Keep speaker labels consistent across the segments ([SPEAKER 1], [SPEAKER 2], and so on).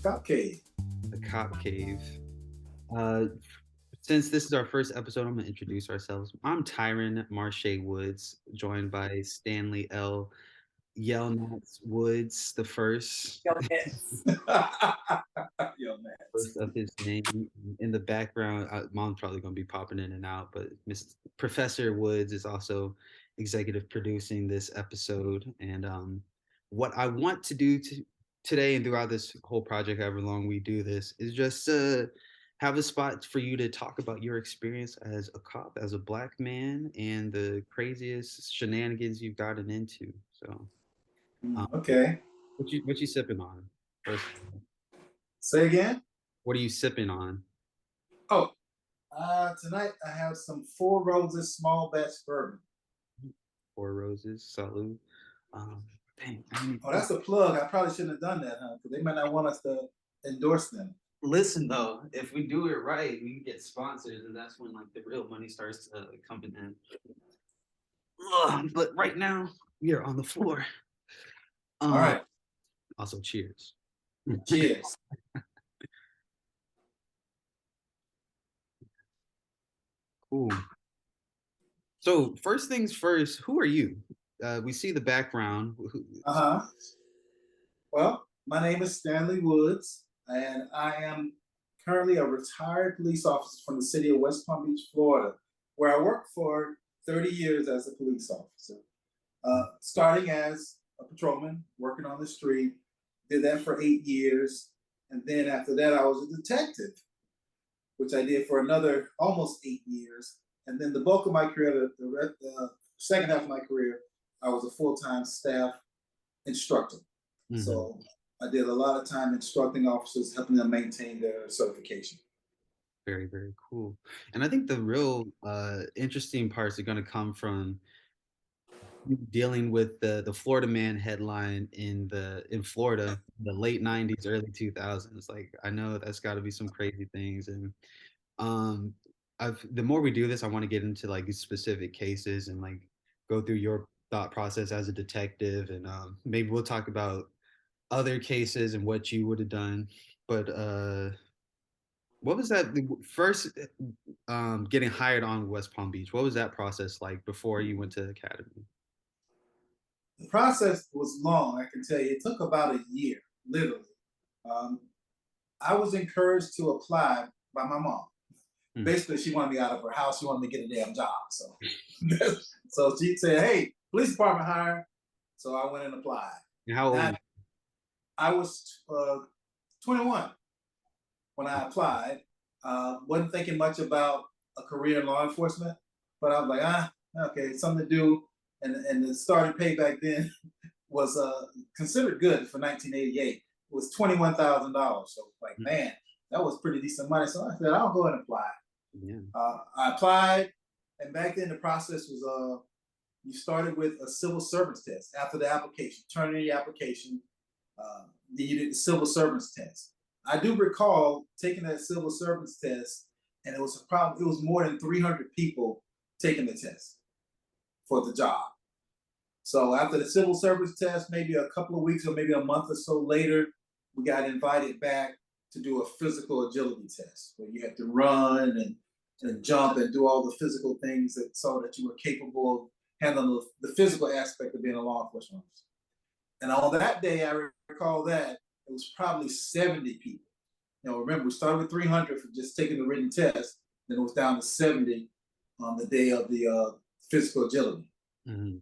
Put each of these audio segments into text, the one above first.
[SPEAKER 1] Cop Cave.
[SPEAKER 2] The Cop Cave. Uh, since this is our first episode, I'm going to introduce ourselves. I'm Tyron Marche Woods, joined by Stanley L. Yelnats Woods, the first,
[SPEAKER 1] Yo, Mets. Yo, Mets.
[SPEAKER 2] first of his name. In the background, mom's probably going to be popping in and out, but Miss Professor Woods is also executive producing this episode. And what I want to do today and throughout this whole project, however long we do this, is just have a spot for you to talk about your experience as a cop, as a black man, and the craziest shenanigans you've gotten into. So, um,
[SPEAKER 1] Okay.
[SPEAKER 2] what you sipping on? First,
[SPEAKER 1] Say again.
[SPEAKER 2] what are you sipping on?
[SPEAKER 1] Oh, tonight I have some Four Roses small batch bourbon.
[SPEAKER 2] Four Roses, salud. Um, dang, I mean,
[SPEAKER 1] Oh, that's a plug. I probably shouldn't have done that, huh? Because they might not want us to endorse them.
[SPEAKER 2] listen though, if we do it right, we can get sponsors, and that's when like the real money starts coming in. But right now, we are on the floor.
[SPEAKER 1] All
[SPEAKER 2] Um,
[SPEAKER 1] right.
[SPEAKER 2] also, cheers.
[SPEAKER 1] Cheers.
[SPEAKER 2] Cool. So first things first, who are you? We see the background.
[SPEAKER 1] Uh huh. Well, my name is Stanley Woods, and I am currently a retired police officer from the city of West Palm Beach, Florida, where I worked for 30 years as a police officer. Starting as a patrolman, working on the street, did that for 8 years. And then after that, I was a detective, which I did for another almost 8 years. And then the bulk of my career, the second half of my career, I was a full time staff instructor.
[SPEAKER 2] Mhm.
[SPEAKER 1] So I did a lot of time instructing officers, helping them maintain their certification.
[SPEAKER 2] Very, very cool. And I think the real interesting parts are going to come from dealing with the Florida Man headline in Florida, the late '90s, early 2000s. Like I know that's got to be some crazy things, and um, I've the more we do this, I want to get into like these specific cases and like go through your thought process as a detective, and maybe we'll talk about other cases and what you would have done. But what was that the first getting hired on West Palm Beach? What was that process like before you went to the academy?
[SPEAKER 1] The process was long, I can tell you. It took about a year, literally. Um, I was encouraged to apply by my mom.
[SPEAKER 2] Hmm.
[SPEAKER 1] Basically, she wanted me out of her house. She wanted me to get a damn job. So, so she said, "Hey, police department hire." So I went and applied.
[SPEAKER 2] And how old?
[SPEAKER 1] I, I was 21 when I applied. Wasn't thinking much about a career in law enforcement, but I was like, okay, something to do. And the starting pay back then was considered good for 1988. It was $21,000. So like, man, that was pretty decent money. So I said, I'll go and apply.
[SPEAKER 2] Yeah.
[SPEAKER 1] I applied, and back then the process was you started with a civil servants test after the application, turn in your application. Then you did the civil servants test. I do recall taking that civil servants test, and it was a problem. It was more than 300 people taking the test for the job. So after the civil service test, maybe a couple of weeks or maybe a month or so later, we got invited back to do a physical agility test where you had to run and jump and do all the physical things that so that you were capable of handling the physical aspect of being a law enforcement officer. And on that day, I recall that it was probably 70 people. Remember, we started with 300 for just taking the written test, then it was down to 70 on the day of the physical agility.
[SPEAKER 2] Mm-hmm.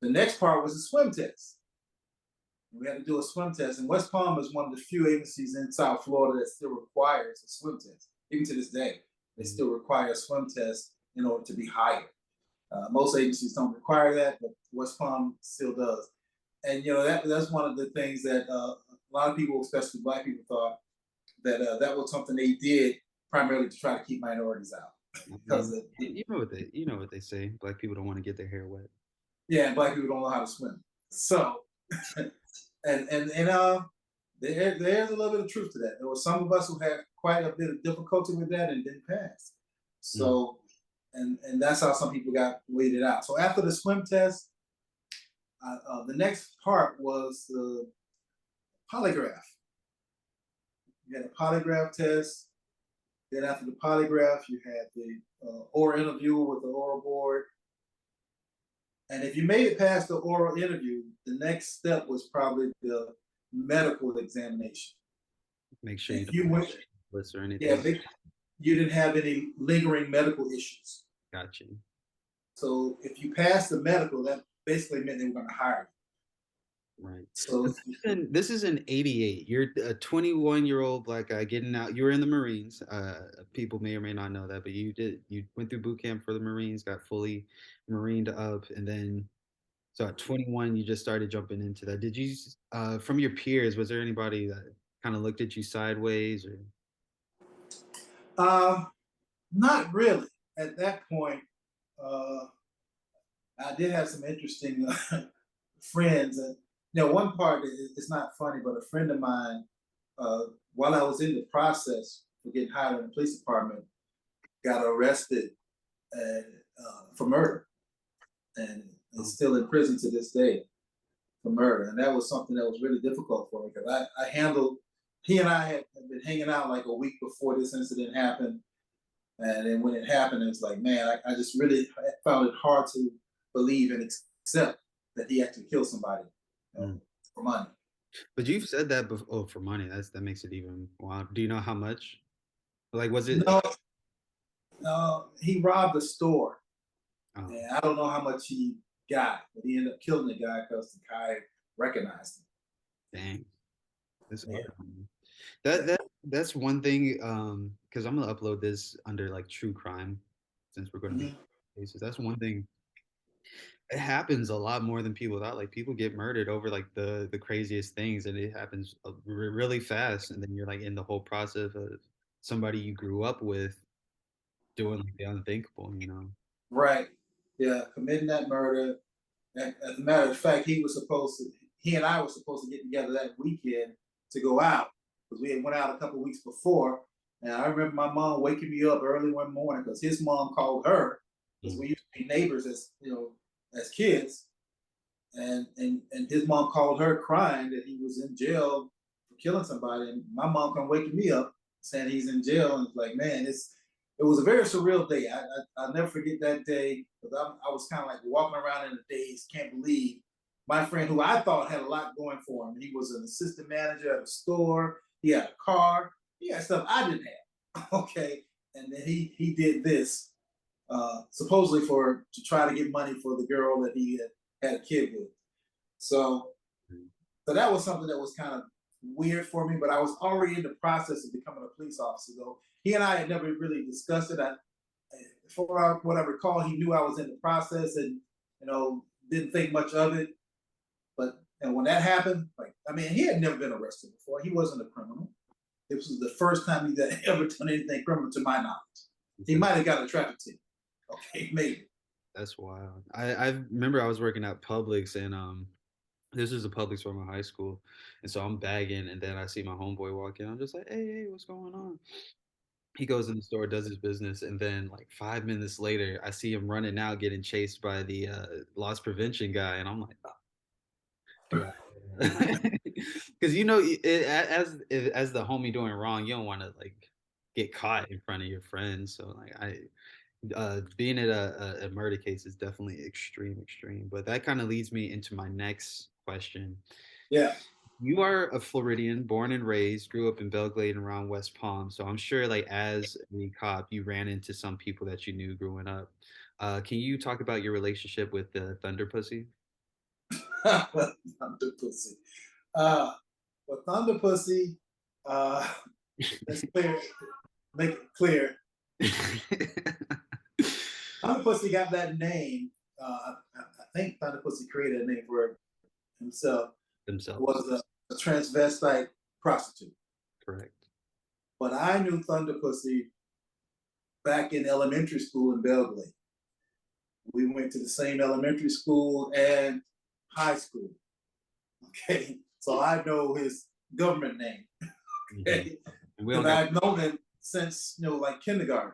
[SPEAKER 1] The next part was a swim test. We had to do a swim test, and West Palm is one of the few agencies in South Florida that still requires a swim test. Even to this day, they still require a swim test in order to be hired. Most agencies don't require that, but West Palm still does. And that's one of the things that a lot of people, especially Black people, thought that that was something they did primarily to try to keep minorities out. Because
[SPEAKER 2] You know what they say. Black people don't want to get their hair wet.
[SPEAKER 1] yeah, and Black people don't know how to swim. So and there's a little bit of truth to that. There were some of us who had quite a bit of difficulty with that and didn't pass.
[SPEAKER 2] Mm.
[SPEAKER 1] So and that's how some people got weeded out. So after the swim test, the next part was the polygraph. You had a polygraph test. Then after the polygraph, you had the oral interview with the oral board. And if you made it past the oral interview, the next step was probably the medical examination.
[SPEAKER 2] Make sure
[SPEAKER 1] And
[SPEAKER 2] you
[SPEAKER 1] if
[SPEAKER 2] don't
[SPEAKER 1] you went,
[SPEAKER 2] list or
[SPEAKER 1] yeah,
[SPEAKER 2] anything.
[SPEAKER 1] you didn't have any lingering medical issues.
[SPEAKER 2] Got you.
[SPEAKER 1] So if you passed the medical, that basically meant they were going to hire
[SPEAKER 2] Right.
[SPEAKER 1] you. So
[SPEAKER 2] This is in '88. You're a 21-year-old black guy getting out. You were in the Marines. People may or may not know that, but you went through boot camp for the Marines, got fully marined up, and then so at 21 you just started jumping into that. Did you from your peers, was there anybody that kind of looked at you sideways or
[SPEAKER 1] uh, not really. At that point, uh, I did have some interesting friends. And one part is not funny, but a friend of mine, uh, while I was in the process for getting hired in the police department, got arrested and, for murder, and is
[SPEAKER 2] oh,
[SPEAKER 1] still in prison to this day for murder. And that was something that was really difficult for me because I handled. He and I had been hanging out like a week before this incident happened, and then when it happened, it was like, man, I just really found it hard to believe and accept that he actually killed somebody,
[SPEAKER 2] mm.
[SPEAKER 1] for money.
[SPEAKER 2] But you've said that before. Oh, for money. That makes it even wow. Do you know how much? Like was it
[SPEAKER 1] No, no, he robbed a store,
[SPEAKER 2] oh,
[SPEAKER 1] and I don't know how much he got, but he ended up killing the guy because the guy recognized
[SPEAKER 2] dang. That's
[SPEAKER 1] him.
[SPEAKER 2] hard.
[SPEAKER 1] Yeah,
[SPEAKER 2] That
[SPEAKER 1] yeah.
[SPEAKER 2] that's one thing, because I'm gonna upload this under like true crime, since we're gonna be
[SPEAKER 1] Mhm.
[SPEAKER 2] cases. That's one thing. It happens a lot more than people thought. Like people get murdered over like the craziest things, and it happens really fast. And then you're like in the whole process of somebody you grew up with doing like the unthinkable. You know.
[SPEAKER 1] Right. Yeah, committing that murder. And as a matter of fact, he and I were supposed to get together that weekend to go out because we had went out a couple of weeks before. And I remember my mom waking me up early one morning because his mom called her because
[SPEAKER 2] Mm.
[SPEAKER 1] we used to be neighbors as kids. And his mom called her crying that he was in jail for killing somebody. And my mom come waking me up saying he's in jail. And it's like, man, it was a very surreal day. I'll never forget that day because I was kind of like walking around in the daze, can't believe my friend who I thought had a lot going for him. He was an assistant manager at a store. He had a car. He had stuff I didn't have. Okay, and then he did this supposedly to try to get money for the girl that he had a kid with. So so that was something that was kind of weird for me, but I was already in the process of becoming a police officer, though. He and I had never really discussed it. For what I recall, he knew I was in the process and, didn't think much of it. But and when that happened, like, I mean, he had never been arrested before. He wasn't a criminal. This was the first time he had ever done anything criminal to my knowledge. He might have got a traffic ticket. Okay, maybe.
[SPEAKER 2] That's wild. I remember I was working at Publix, and this is a Publix from my high school, and so I'm bagging, and then I see my homeboy walk in. I'm just like, hey, what's going on? He goes in the store, does his business, and then like 5 minutes later, I see him running out, getting chased by the loss prevention guy, and I'm like, oh. Because as the homie doing wrong, you don't want to like get caught in front of your friends. So like being at a murder case is definitely extreme, extreme. But that kind of leads me into my next question.
[SPEAKER 1] Yeah.
[SPEAKER 2] You are a Floridian, born and raised, grew up in Belgrade and around West Palm. So I'm sure, like, as a cop, you ran into some people that you knew growing up. Can you talk about your relationship with the Thunder Pussy?
[SPEAKER 1] Thunder Pussy. Uh, well, Thunder Pussy, uh, let's make it clear. Thunder Pussy got that name. I think Thunder Pussy created a name for himself.
[SPEAKER 2] Themselves,
[SPEAKER 1] Was a transvestite prostitute.
[SPEAKER 2] correct.
[SPEAKER 1] But I knew Thunder Pussy back in elementary school in Belgrade. We went to the same elementary school and high school. Okay, so I know his government name.
[SPEAKER 2] Hmm.
[SPEAKER 1] Okay,
[SPEAKER 2] And we don't
[SPEAKER 1] because
[SPEAKER 2] got.
[SPEAKER 1] I've known him since like kindergarten.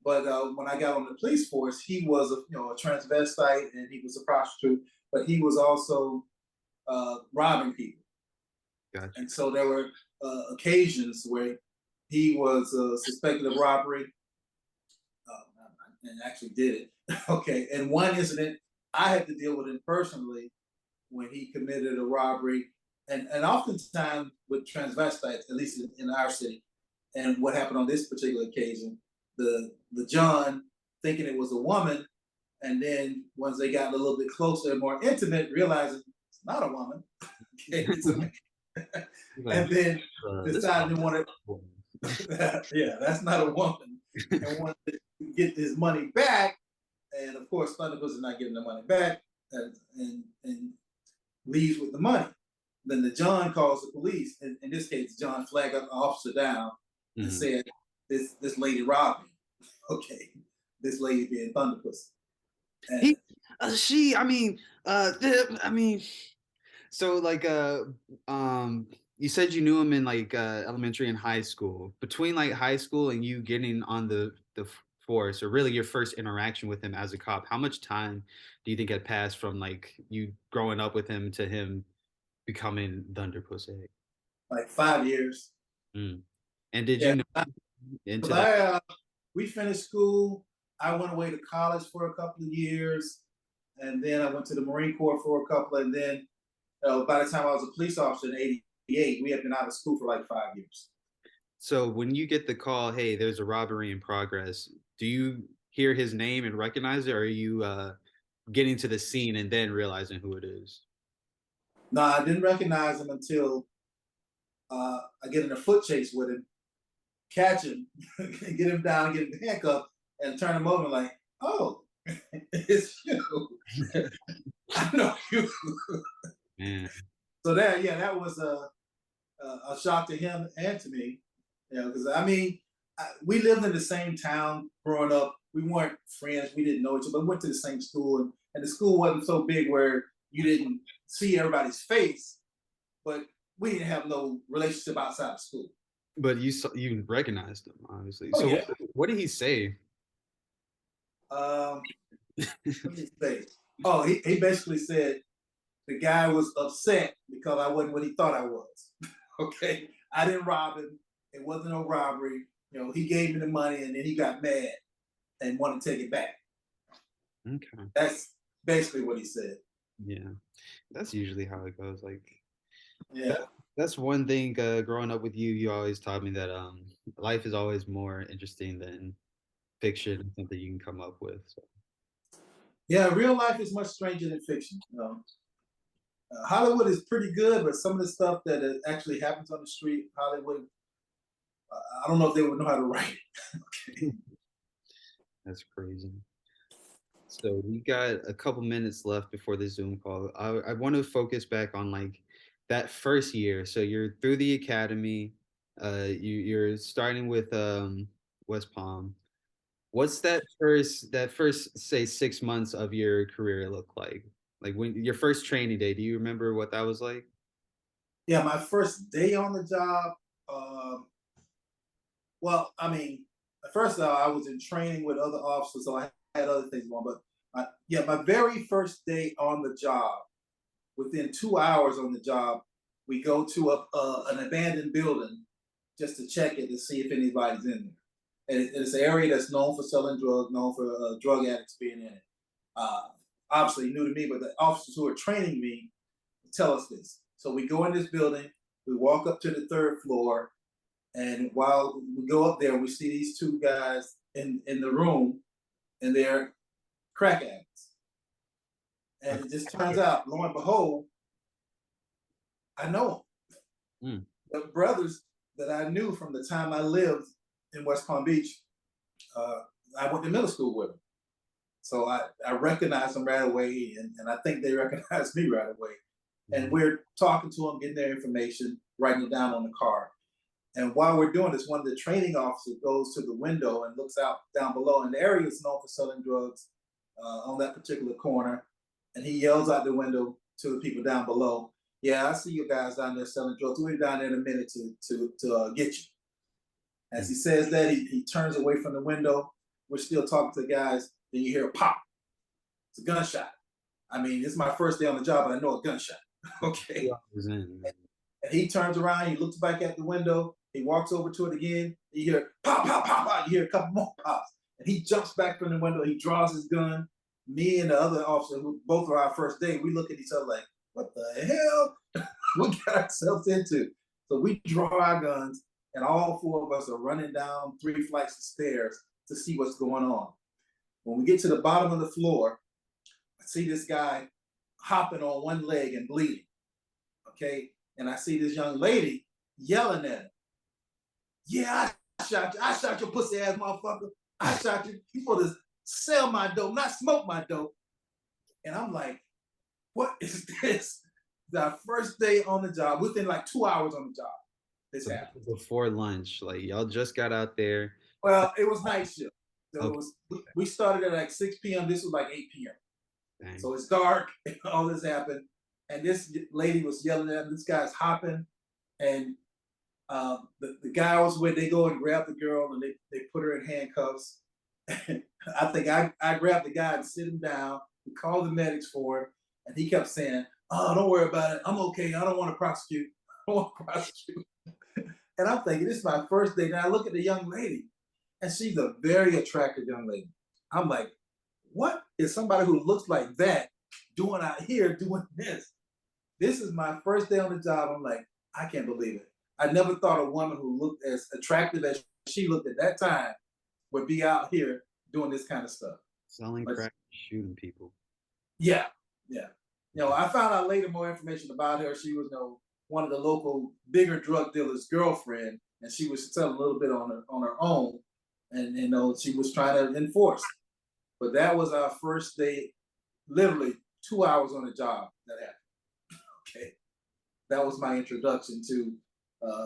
[SPEAKER 1] But when I got on the police force, he was a transvestite and he was a prostitute, but he was also robbing people.
[SPEAKER 2] Got you.
[SPEAKER 1] And so there were occasions where he was suspected of robbery and actually did it. Okay, and one incident I had to deal with him personally when he committed a robbery, and oftentimes with transvestites, at least in our city. And what happened on this particular occasion, the John thinking it was a woman, and then once they got a little bit closer and more intimate, realizing it's not a woman, okay, it's a man.
[SPEAKER 2] Like,
[SPEAKER 1] And then
[SPEAKER 2] this
[SPEAKER 1] decided to want to, yeah, that's not a woman, and wanted to get his money back. And of course, Thundercoochie is not getting the money back, and leaves with the money. Then the John calls the police. In this case, John flagged up the officer down and
[SPEAKER 2] Mhm.
[SPEAKER 1] said, "This lady robbed me." Okay, this lady being Thundercoochie. And
[SPEAKER 2] He, she, I mean, I mean, so like, you said you knew him in like elementary and high school. Between like high school and you getting on the force, or really your first interaction with him as a cop, how much time do you think had passed from like you growing up with him to him becoming Thunder Pussy?
[SPEAKER 1] like 5 years.
[SPEAKER 2] Mm. And did you
[SPEAKER 1] Yeah,
[SPEAKER 2] know into
[SPEAKER 1] because
[SPEAKER 2] like,
[SPEAKER 1] we finished school. I went away to college for a couple of years, and then I went to the Marine Corps for a couple. And then by the time I was a police officer in '88, we had been out of school for like 5 years.
[SPEAKER 2] so when you get the call, hey, there's a robbery in progress, do you hear his name and recognize it, or are you getting to the scene and then realizing who it is?
[SPEAKER 1] No, I didn't recognize him until I get in a foot chase with him, catch him, get him down, get him handcuffed, and turn him over like, "Oh, it's you. I know you."
[SPEAKER 2] Man.
[SPEAKER 1] So that, yeah, that was a shock to him and to me, because I mean, we lived in the same town growing up. We weren't friends. We didn't know each other, but we went to the same school, and the school wasn't so big where you didn't see everybody's face, but we didn't have no relationship outside of school.
[SPEAKER 2] But you saw, you recognized him, obviously.
[SPEAKER 1] Oh
[SPEAKER 2] So
[SPEAKER 1] yeah.
[SPEAKER 2] what did he say?
[SPEAKER 1] Um, what did he say? Oh, he basically said the guy was upset because I wasn't what he thought I was. Okay, I didn't rob him. It wasn't no robbery. He gave me the money and then he got mad and wanted to take it back.
[SPEAKER 2] Okay.
[SPEAKER 1] That's basically what he said.
[SPEAKER 2] Yeah. That's usually how it goes. Like that
[SPEAKER 1] Yeah.
[SPEAKER 2] that's one thing growing up with you, you always taught me that life is always more interesting than fiction and something you can come up with. So
[SPEAKER 1] Yeah, real life is much stranger than fiction. Hollywood is pretty good, but some of the stuff that actually happens on the street, Hollywood, I don't know if they would know how to write it. Okay.
[SPEAKER 2] that's crazy. So we got a couple minutes left before the Zoom call. I want to focus back on like that first year. So you're through the academy. You're starting with West Palm. What's that first say 6 months of your career look like? Like when your first training day, do you remember what that was like?
[SPEAKER 1] Yeah, my first day on the job. Um, well, I mean, first of all, I was in training with other officers, so I had other things going. But yeah, my very first day on the job, within 2 hours on the job, we go to an abandoned building just to check it to see if anybody's in there. And it's an area that's known for selling drugs, known for drug addicts being in it. Uh, Obviously new to me, but the officers who are training me tell us this. So we go in this building, we walk up to the third floor, and while we go up there, we see these two guys in the room, and they're crack addicts. And it just turns out, lo and behold, I know
[SPEAKER 2] Mm,
[SPEAKER 1] them. The brothers that I knew from the time I lived in West Palm Beach, uh, I went to middle school with them. So I recognized them right away, and I think they recognized me right away. And
[SPEAKER 2] mm,
[SPEAKER 1] we're talking to them, getting their information, writing it down on the card. And while we're doing this, one of the training officers goes to the window and looks out down below. And the area is known for selling drugs on that particular corner. And he yells out the window to the people down below, "Yeah, I see you guys down there selling drugs. We'll be down there in a minute to get you." As
[SPEAKER 2] mm.
[SPEAKER 1] he says that, he turns away from the window. We're still talking to the guys. Then you hear a pop. It's a gunshot. I mean, this is my first day on the job, but I know a gunshot.
[SPEAKER 2] Two
[SPEAKER 1] Okay.
[SPEAKER 2] hours in, man.
[SPEAKER 1] And he turns around, he looks back at the window, he walks over to it again. You hear pop, pop, pop, pop. You hear a couple more pops. And he jumps back from the window, he draws his gun. Me and the other officer, who both are our first day, we look at each other like, what the hell? We got ourselves into? So we draw our guns, and all four of us are running down 3 flights of stairs to see what's going on. When we get to the bottom of the floor, I see this guy hopping on one leg and bleeding. Okay. And I see this young lady yelling at him. Yeah, I shot you. I shot your pussy ass motherfucker. I shot you. You supposed to sell my dope, not smoke my dope. And I'm like, what is this? The first day on the job, within like 2 hours on the job, this
[SPEAKER 2] So
[SPEAKER 1] happened.
[SPEAKER 2] before lunch, like y'all just got out there.
[SPEAKER 1] Well, it was night shift. So
[SPEAKER 2] Okay.
[SPEAKER 1] it was, we started at like 6 p.m. This was like 8 p.m.
[SPEAKER 2] Dang.
[SPEAKER 1] So it's dark, and all this happened. And this lady was yelling at him. This guy's hopping. And the guy was where they go and grab the girl and they put her in handcuffs. I think I grabbed the guy and sit him down. We called the medics for him. And he kept saying, oh, don't worry about it. I'm okay. I don't want to prosecute. I don't want to prosecute. And I'm thinking, this is my first day. Now I look at the young lady, and she's a very attractive young lady. I'm like, what is somebody who looks like that doing out here doing this? This is my first day on the job. I'm like, I can't believe it. I never thought a woman who looked as attractive as she looked at that time would be out here doing this kind of stuff.
[SPEAKER 2] Selling crack, shooting people.
[SPEAKER 1] Yeah, yeah. I found out later more information about her. She was, one of the local bigger drug dealers' girlfriend, and she was selling a little bit on her own, and she was trying to enforce. But that was our first day, literally 2 hours on the job that happened. Okay, that was my introduction to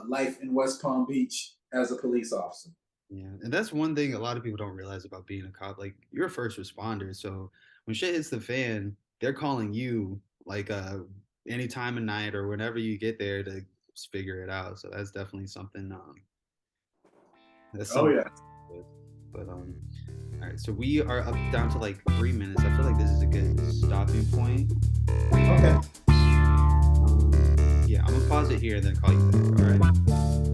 [SPEAKER 1] life in West Palm Beach as a police officer.
[SPEAKER 2] Yeah, and that's one thing a lot of people don't realize about being a cop. Like you're a first responder, so when shit hits the fan, they're calling you like any time of night or whenever you get there to figure it out. So that's definitely something. That's
[SPEAKER 1] Oh
[SPEAKER 2] something.
[SPEAKER 1] yeah.
[SPEAKER 2] But all right. So we are up down to like 3 minutes. I feel like this is a good stopping point.
[SPEAKER 1] Okay.
[SPEAKER 2] Yeah, I'm gonna pause it here and then call you back.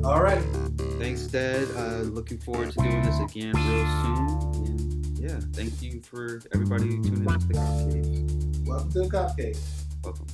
[SPEAKER 2] All right.
[SPEAKER 1] All right.
[SPEAKER 2] Thanks, Dad. Looking forward to doing this again real soon. And yeah, thank you for everybody tuning in to the Cop Cave.
[SPEAKER 1] Welcome to the Cop Cave.
[SPEAKER 2] Welcome.